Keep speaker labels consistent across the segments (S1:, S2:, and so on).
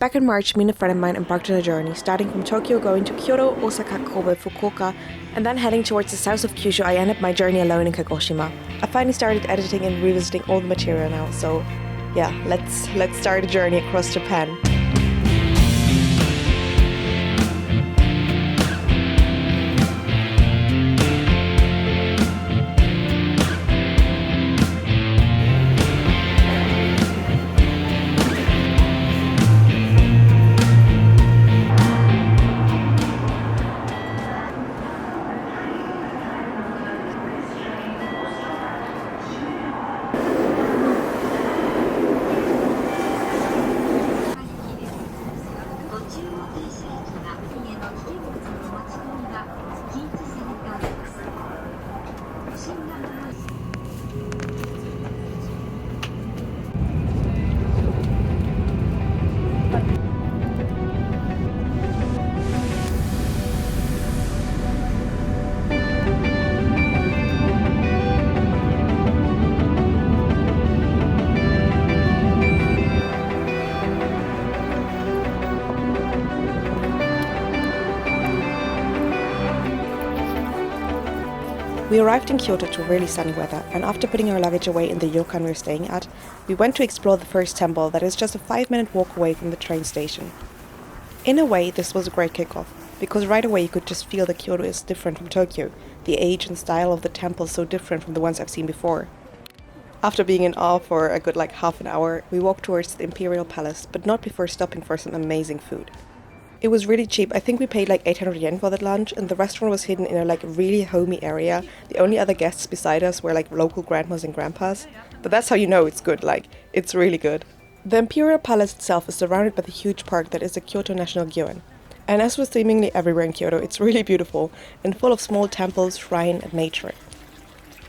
S1: Back in March, me and a friend of mine embarked on a journey, starting from Tokyo, going to Kyoto, Osaka, Kobe, Fukuoka, and then heading towards the south of Kyushu. I ended my journey alone in Kagoshima. I finally started editing and revisiting all the material now, so yeah, let's start a journey across Japan. We arrived in Kyoto to really sunny weather, and after putting our luggage away in the ryokan we were staying at, we went to explore the first temple that is just a 5-minute walk away from the train station. In a way, this was a great kickoff, because right away you could just feel that Kyoto is different from Tokyo. The age and style of the temple is so different from the ones I've seen before. After being in awe for a good half an hour, we walked towards the Imperial Palace, but not before stopping for some amazing food. It was really cheap. I think we paid 800 yen for that lunch, and the restaurant was hidden in a really homey area. The only other guests beside us were local grandmas and grandpas. But that's how you know it's good, it's really good. The Imperial Palace itself is surrounded by the huge park that is the Kyoto National Gyeon. And as with seemingly everywhere in Kyoto, it's really beautiful and full of small temples, shrine and nature.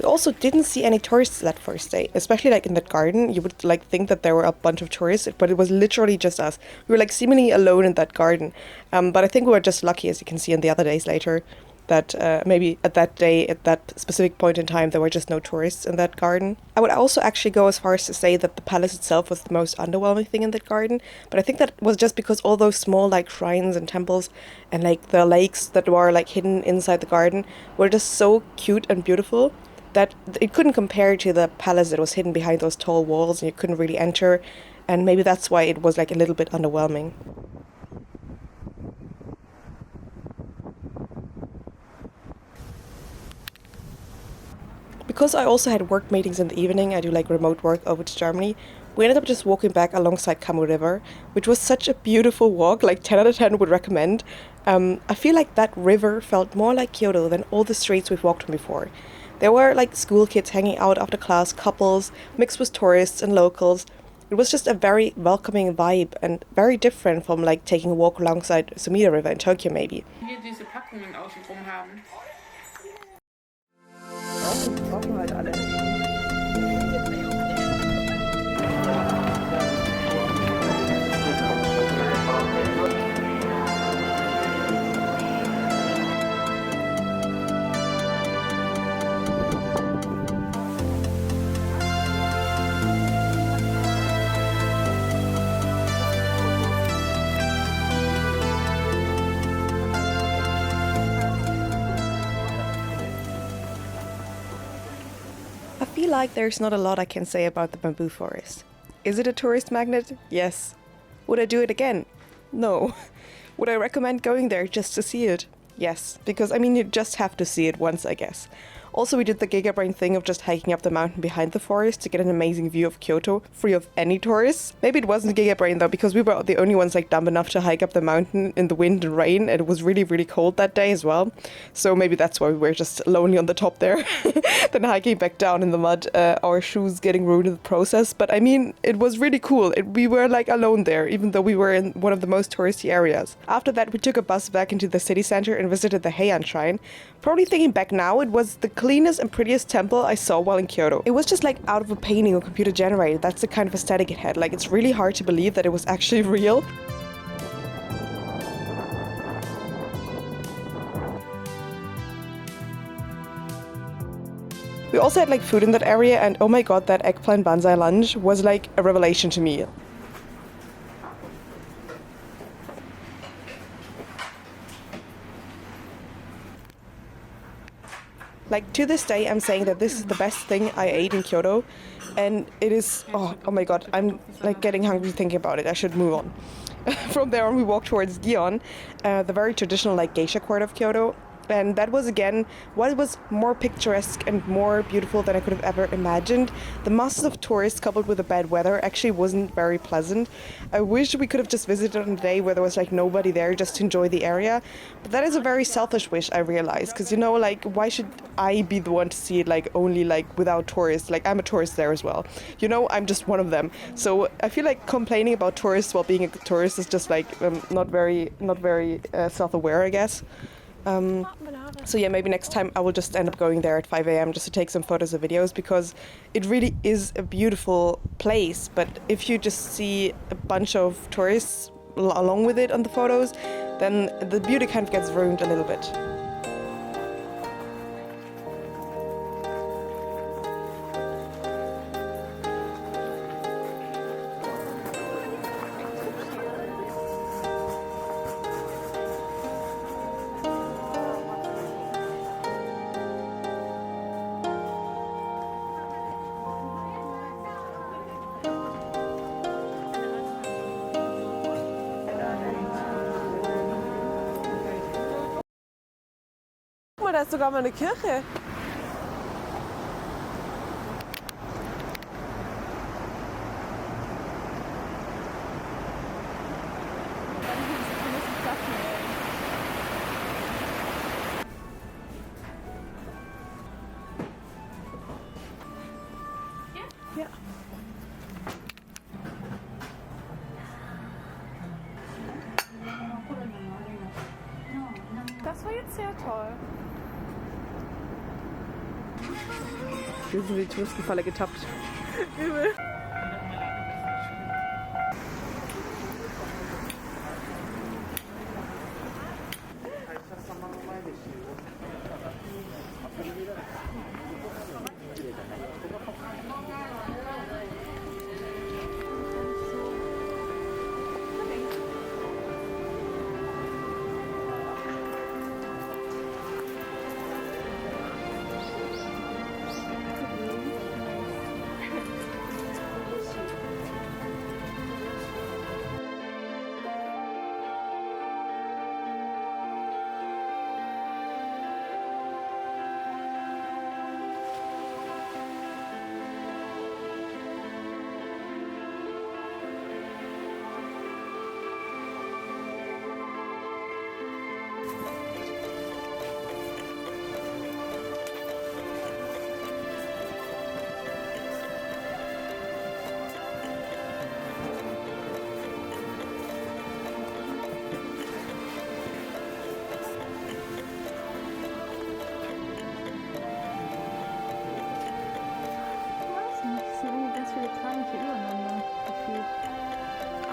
S1: We also didn't see any tourists that first day, especially in that garden. You would think that there were a bunch of tourists, but it was literally just us. We were seemingly alone in that garden. But I think we were just lucky, as you can see in the other days later, that maybe at that day, at that specific point in time, there were just no tourists in that garden. I would also actually go as far as to say that the palace itself was the most underwhelming thing in that garden, but I think that was just because all those small shrines and temples and the lakes that were hidden inside the garden were just so cute and beautiful that it couldn't compare to the palace that was hidden behind those tall walls and you couldn't really enter, and maybe that's why it was a little bit underwhelming. Because I also had work meetings in the evening, I do remote work over to Germany, we ended up just walking back alongside Kamu River, which was such a beautiful walk, 10 out of 10 would recommend. I feel that river felt more like Kyoto than all the streets we've walked on before. There were school kids hanging out after class, couples, mixed with tourists and locals. It was just a very welcoming vibe and very different from taking a walk alongside Sumida River in Tokyo maybe.
S2: Hier diese Packungen außenrum haben.
S1: Brauchen halt alle. I feel like there's not a lot I can say about the bamboo forest. Is it a tourist magnet? Yes. Would I do it again? No. Would I recommend going there just to see it? Yes, because you just have to see it once, I guess. Also, we did the Gigabrain thing of just hiking up the mountain behind the forest to get an amazing view of Kyoto, free of any tourists. Maybe it wasn't Gigabrain though, because we were the only ones dumb enough to hike up the mountain in the wind and rain, and it was really, really cold that day as well. So maybe that's why we were just lonely on the top there. Then hiking back down in the mud, our shoes getting ruined in the process. But it was really cool. We were alone there, even though we were in one of the most touristy areas. After that, we took a bus back into the city center and visited the Heian Shrine. Probably thinking back now, it was the cleanest and prettiest temple I saw while in Kyoto. It was just out of a painting or computer generated. That's the kind of aesthetic it had. It's really hard to believe that it was actually real. We also had food in that area, and oh my god, that eggplant banzai lunch was a revelation to me. Like, to this day, I'm saying that this is the best thing I ate in Kyoto, and it is, oh my god, I'm like getting hungry thinking about it. I should move on. From there on, we walked towards Gion, the very traditional like geisha court of Kyoto. And that was again what was more picturesque and more beautiful than I could have ever imagined. The masses of tourists coupled with the bad weather actually wasn't very pleasant. I wish we could have just visited on a day where there was like nobody there just to enjoy the area. But that is a very selfish wish, I realize, because you know, like, why should I be the one to see it like only like without tourists? Like, I'm a tourist there as well. You know, I'm just one of them. So I feel like complaining about tourists while being a tourist is just like not very self-aware, I guess. So yeah, maybe next time I will just end up going there at 5 a.m. just to take some photos or videos, because it really is a beautiful place. But if you just see a bunch of tourists along with it on the photos, then the beauty kind of gets ruined a little bit.
S3: Guck mal, da ist sogar mal eine Kirche. Ja. Das war jetzt sehr toll.
S1: Wir sind in die Touristenfalle getappt.
S3: Übel.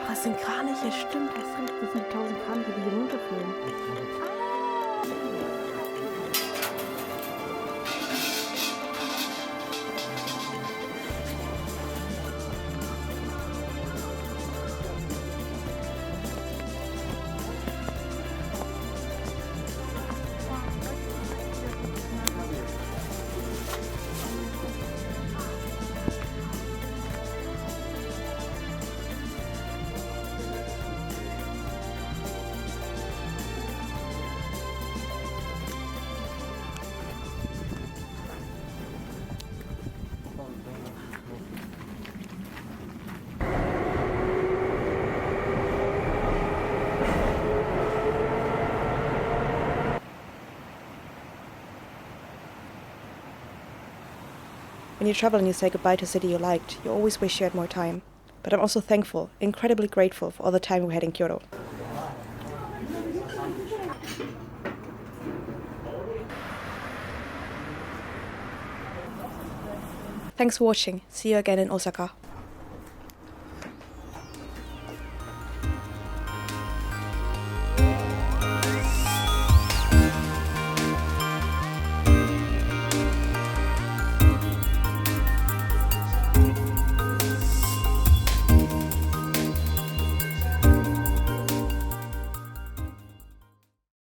S1: Das sind Kraniche, stimmt, das sind 1000 Kraniche, die hier runterfliegen. When you travel and you say goodbye to a city you liked, you always wish you had more time. But I'm also thankful, incredibly grateful for all the time we had in Kyoto. Thanks for watching. See you again in Osaka.